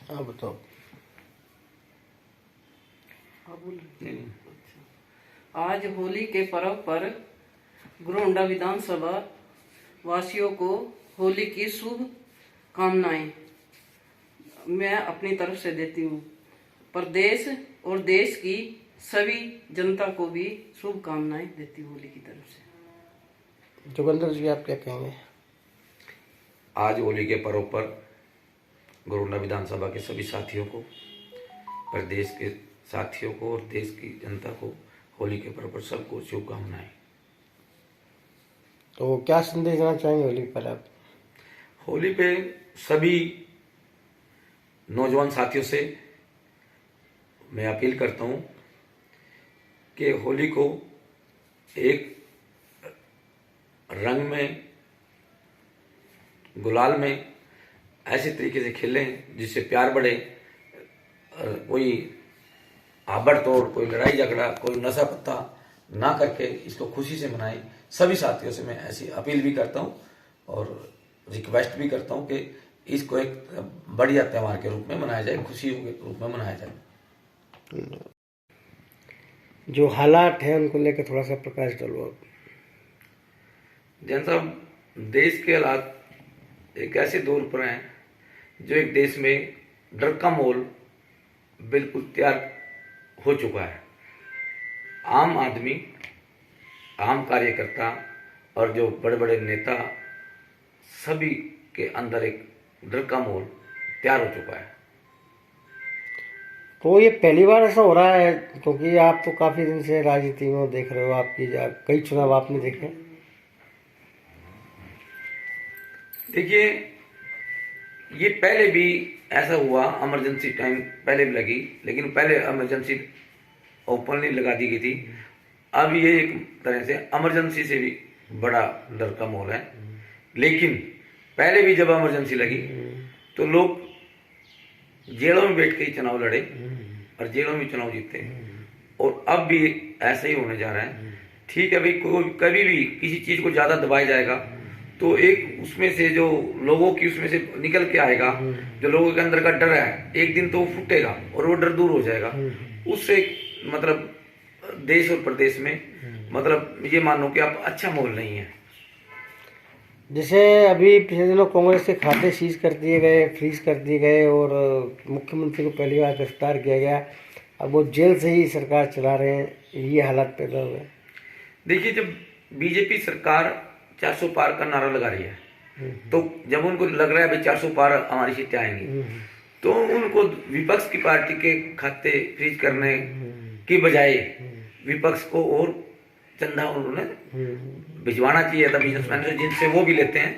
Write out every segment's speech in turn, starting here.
हाँ बताओ। आज होली के पर्व पर घरोंडा विधानसभा वासियों को होली की शुभ कामनाएं मैं अपनी तरफ से देती हूँ। प्रदेश और देश की सभी जनता को भी शुभकामनाएं देती हूँ होली की तरफ से। जोगिंदर जी आप क्या कहेंगे? आज होली के पर्व पर घरोंडा विधानसभा के सभी साथियों को, प्रदेश के साथियों को और देश की जनता को होली के पर्व पर सबको शुभकामनाएं। तो क्या संदेश देना चाहेंगे होली पर आप? होली पे सभी नौजवान साथियों से मैं अपील करता हूं कि होली को एक रंग में, गुलाल में ऐसे तरीके से खेलें जिससे प्यार बढ़े। कोई आबड़तोड़, कोई लड़ाई झगड़ा, कोई नशा पत्ता ना करके इसको खुशी से मनाएं। सभी साथियों से मैं ऐसी अपील भी करता हूं और रिक्वेस्ट भी करता हूं कि इसको एक बढ़िया त्यौहार के रूप में मनाया जाए, खुशियों के रूप में मनाया जाए। जो हालात हैं उनको लेकर थोड़ा सा प्रकाश डालो आप। जैन साहब, देश के हालात एक ऐसे दौर पर हैं जो एक देश में डर का माहौल बिल्कुल तैयार हो चुका है। आम आदमी, आम कार्यकर्ता और जो बड़े बड़े नेता, सभी के अंदर एक डर का माहौल तैयार हो चुका है। तो ये पहली बार ऐसा हो रहा है? क्योंकि आप तो काफी दिन से राजनीति में देख रहे हो, आपकी कई चुनाव आपने देखे। देखिए, ये पहले भी ऐसा हुआ, इमरजेंसी टाइम पहले भी लगी, लेकिन पहले इमरजेंसी ओपनली लगा दी गई थी। अब ये एक तरह से इमरजेंसी से भी बड़ा डर का माहौल है। लेकिन पहले भी जब इमरजेंसी लगी तो लोग जेलों में बैठ के ही चुनाव लड़े और जेलों में चुनाव जीते, और अब भी ऐसा ही होने जा रहा है। ठीक है भाई, कभी भी किसी चीज को ज्यादा दबाया जाएगा तो एक उसमें से जो लोगों की उसमें से निकल के आएगा, जो लोगों के अंदर का डर है, एक दिन तो वो फूटेगा और वो डर दूर हो जाएगा। उससे मतलब देश और प्रदेश में मतलब ये मानो कि अब अच्छा माहौल नहीं है। जैसे अभी पिछले दिनों कांग्रेस के खाते सीज कर दिए गए, फ्रीज कर दिए गए और मुख्यमंत्री को पहली बार गिरफ्तार किया गया। अब वो जेल से ही सरकार चला रहे हैं, ये हालात पैदा हुए। देखिए, जब बीजेपी सरकार 400 पार का नारा लगा रही है, तो जब उनको लग रहा है भाई 400 पार हमारी सीटें आएंगी, तो उनको विपक्ष की पार्टी के खाते फ्रीज करने की बजाय विपक्ष को और चंदा उन्होंने भिजवाना चाहिए था बिजनेसमैन से, जिनसे वो भी लेते हैं,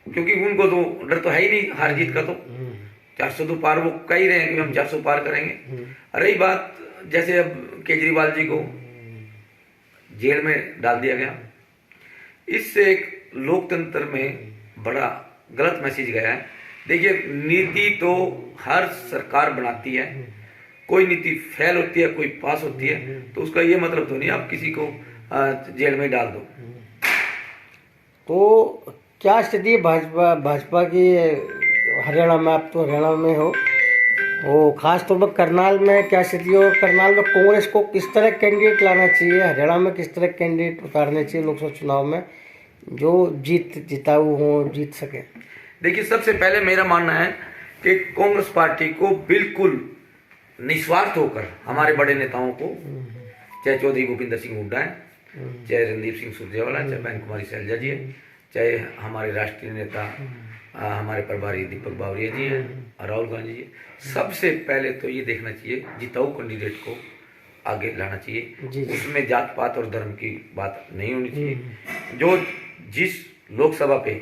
क्योंकि उनको तो डर तो है ही नहीं हार जीत का। तो 400 तो पार वो कह ही रहे हैं कि हम 400 पार करेंगे। रही बात, जैसे अब केजरीवाल जी को जेल में डाल दिया गया, इससे एक लोकतंत्र में बड़ा गलत मैसेज गया है। देखिए, नीति तो हर सरकार बनाती है, कोई नीति फेल होती है, कोई पास होती है, तो उसका ये मतलब तो नहीं आप किसी को जेल में डाल दो। तो क्या स्थिति है भाजपा की हरियाणा में? आप तो हरियाणा में हो, वो खास तौर पर करनाल में क्या स्थिति हो? करनाल में कांग्रेस को किस तरह कैंडिडेट लाना चाहिए, हरियाणा में किस तरह कैंडिडेट उतारने चाहिए लोकसभा चुनाव में जो जिताऊ हो, जीत सके? देखिए, सबसे पहले मेरा मानना है कि कांग्रेस पार्टी को बिल्कुल निस्वार्थ होकर हमारे बड़े नेताओं को, चाहे चौधरी भूपिंदर सिंह हुड्डा है, चाहे रणदीप सिंह सुरजेवाला, चाहे बहन कुमारी सैलजा जी है, चाहे हमारे राष्ट्रीय नेता हमारे प्रभारी दीपक बावरिया जी हैं, राहुल गांधी जी, सबसे पहले तो ये देखना चाहिए जिताऊ कैंडिडेट को आगे लाना चाहिए। उसमें जात पात और धर्म की बात नहीं होनी चाहिए। जो जिस लोकसभा पे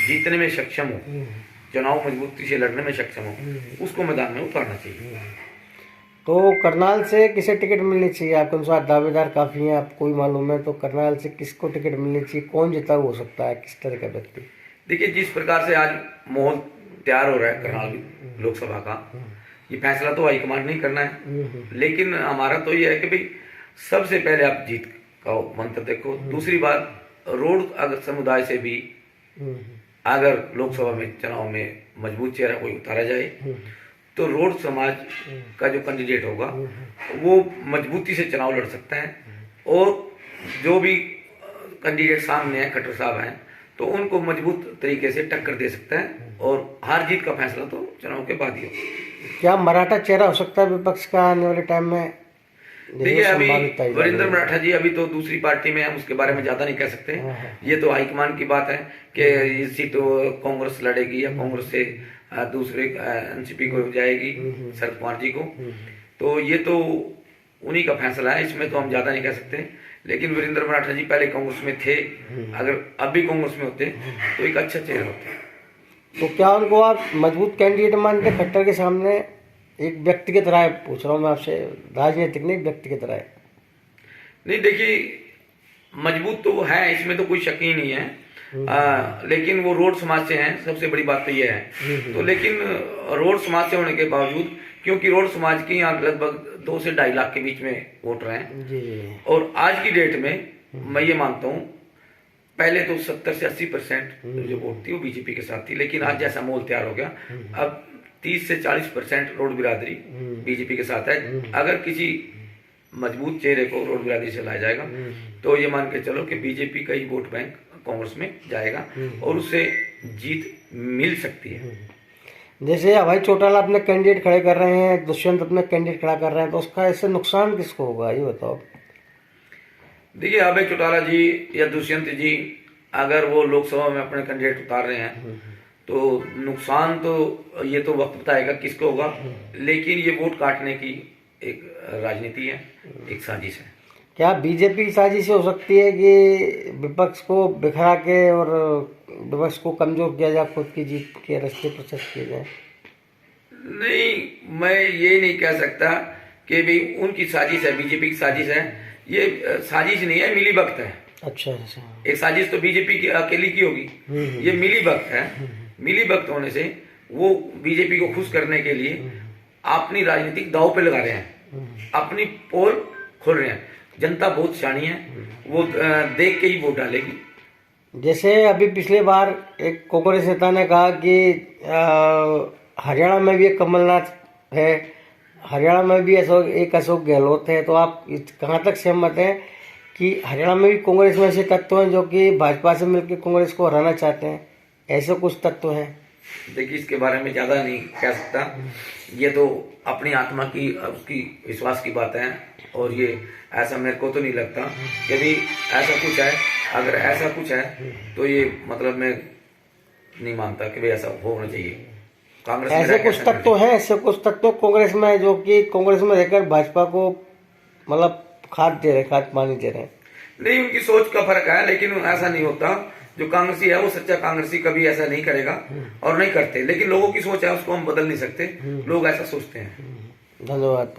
जीतने में सक्षम हो, चुनाव मजबूती से लड़ने में सक्षम हो, उसको मैदान में उतारना चाहिए। तो करनाल से किसे टिकट मिलनी चाहिए आपके अनुसार? दावेदार काफी हैं, आपको ही मालूम है, तो करनाल से किसको टिकट मिलनी चाहिए? कौन जिताऊ हो सकता है, किस तरह का व्यक्ति? देखिए, जिस प्रकार से आज माहौल तैयार हो रहा है करनाल लोकसभा का, ये फैसला तो हाईकमान नहीं करना है, लेकिन हमारा तो ये है कि भाई सबसे पहले आप जीत का मंत्र देखो। दूसरी बात, रोड अगर समुदाय से भी अगर लोकसभा में चुनाव में मजबूत चेहरा कोई उतारा जाए तो रोड समाज का जो कैंडिडेट होगा वो मजबूती से चुनाव लड़ सकता है, और जो भी कैंडिडेट सामने है खट्टर साहब हैं तो उनको मजबूत तरीके से टक्कर दे सकता है, और हार जीत का फैसला तो चुनाव के बाद ही होगा। क्या मराठा चेहरा हो सकता है विपक्ष का आने वाले टाइम में? देखिए, अभी वीरेंद्र मराठा जी अभी तो दूसरी पार्टी में है, उसके बारे में ज्यादा नहीं कह सकते। ये तो हाईकमान की बात है कि ये सीट कांग्रेस लड़ेगी या कांग्रेस से दूसरे एनसीपी को जाएगी शरद पवार जी को, तो ये तो उन्हीं का फैसला है, इसमें तो हम ज्यादा नहीं कह सकते। लेकिन वीरेंद्र मराठा जी पहले कांग्रेस में थे, अगर अब भी कांग्रेस में होते तो एक अच्छा चेहरा होता। तो क्या उनको आप मजबूत कैंडिडेट मानते खट्टर के सामने? एक व्यक्ति की तरह पूछ रहा हूँ मैं आपसे, राजनीतिक नहीं, व्यक्ति की तरह। नहीं, देखिए मजबूत तो वो है, इसमें तो कोई शक ही नहीं है, लेकिन वो रोड समाज से हैं, सबसे बड़ी बात तो ये है। तो लेकिन रोड समाज से होने के बावजूद, क्योंकि रोड समाज की यहाँ लगभग 2 से 2.5 लाख के बीच में वोटर हैं, और आज की डेट में मैं ये मानता हूँ, पहले तो 70 से 80% जो वोट थी वो बीजेपी के साथ थी, लेकिन आज जैसा माहौल तैयार हो गया, अब 30 से 40% रोड बिरादरी बीजेपी के साथ है। अगर किसी मजबूत चेहरे को रोड बिरादरी से लाया जाएगा तो ये मान के चलो कि बीजेपी का ही वोट बैंक कांग्रेस में जाएगा और उससे जीत मिल सकती है। जैसे अभय चौटाला अपने कैंडिडेट खड़े कर रहे हैं, दुष्यंत अपने कैंडिडेट खड़ा कर रहे हैं, तो उसका इससे नुकसान किसको होगा ये बताओ? देखिए, अभय चौटाला जी या दुष्यंत जी अगर वो लोकसभा में अपने कैंडिडेट उतार रहे हैं तो नुकसान तो ये तो वक्त बताएगा किसको होगा, लेकिन ये वोट काटने की एक राजनीति है, एक साजिश है। क्या बीजेपी की साजिश हो सकती है कि विपक्ष को बिखरा के और विपक्ष को कमजोर किया जाए, खुद की जीत के रास्ते प्रशस्त किए जाए? नहीं, मैं ये नहीं कह सकता कि भाई उनकी साजिश है, बीजेपी की साजिश है। ये साजिश नहीं है, मिली भगत है। अच्छा अच्छा। एक साजिश तो बीजेपी की अकेली की होगी, ये मिली भगत है। मिली भगत होने से वो बीजेपी को खुश करने के लिए अपनी राजनीतिक दांव पे लगा रहे हैं, अपनी पोल खोल रहे हैं। जनता बहुत सियानी है, वो देख के ही वोट डालेगी। जैसे अभी पिछले बार एक कांग्रेस नेता ने कहा कि हरियाणा में भी एक कमलनाथ है, हरियाणा में भी एक अशोक गहलोत है, तो आप कहाँ तक सहमत हैं कि हरियाणा में भी कांग्रेस में ऐसे तत्व हैं जो कि भाजपा से मिलकर कांग्रेस को हराना चाहते हैं? ऐसे कुछ तत्व हैं? देखिए, इसके बारे में ज्यादा नहीं कह सकता, ये तो अपनी आत्मा की उसकी विश्वास की बात है, और ये ऐसा मेरे को तो नहीं लगता कि भी ऐसा कुछ है। अगर ऐसा कुछ है तो ये मतलब मैं नहीं मानता कि भाई ऐसा होना चाहिए। कांग्रेस ऐसे कुछ तत्व हैं, ऐसे कुछ तत्व कांग्रेस में है जो कि कांग्रेस में रहकर भाजपा को मतलब खाद दे रहे, खाद पानी दे रहे हैं। नहीं, उनकी सोच का फर्क है, लेकिन ऐसा नहीं होता। जो कांग्रेसी है वो सच्चा कांग्रेसी कभी ऐसा नहीं करेगा और नहीं करते, लेकिन लोगों की सोच है उसको हम बदल नहीं सकते, लोग ऐसा सोचते हैं। धन्यवाद।